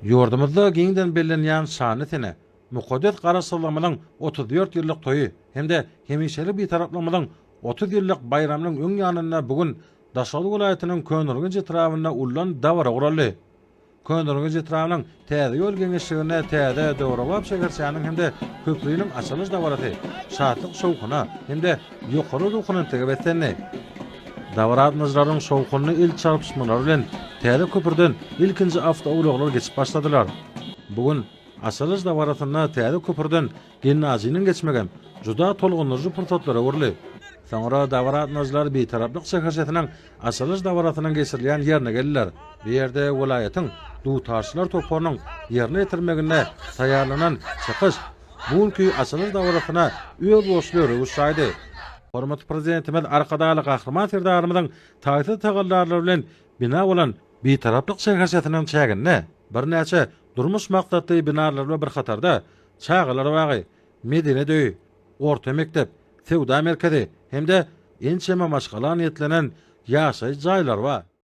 Yurdumuzda giňden bellenýän şanytyny, mukaddes garaşdyrmalaryň 34 ýyllyk toýu hemde hemişelik bir taraplamalaryň 30 ýyllyk bayramynyň öň ýanyna bugün Daşaly welaýatynyň Könürgün etrawyna ullan dawra guraldy. Könürgün etrawynyň täze ýol geňeşligine täze dowrawap şegerçäniň hemde köprüýiniň açylyş dawraty, şatlyk şowkuna hemde ýokary ruhyny tegebetlendi. Dawratmyzlaryň şowkuny ilk çarpışmalary bilen täze köprüden ilkinji awtowloglar geçip başladylar. Bugün açylyş dawratyna täze köprüden gennazynyň geçmegen juda tolgunlyjy purtatlara uruly. Soňra dawratmyzlar bir taraplyk şeherçetiniň açylyş dawratynyň geçirilýän ýerine geldiler. Bu ýerde welaýatyň duwtaşlar toplarynyň ýerine ýetirmegine taýýarlanan çykyş bulky açylyş dawratyna öýe boşlary uşaýdy. Hormat prezidentimiz arkadaly gahrman serdarymyzyň taýty tagallarlary bilen bina bolan bir taraplyk şeherçetiniň çäginde bir näçe durmuş maktatly binalar we bir hatarda çağlar bagy, Medine döýü, orta mektep, Sewda merkezi hemde ençeme maşgala niýetlenen ýaşaý jaýlar bar.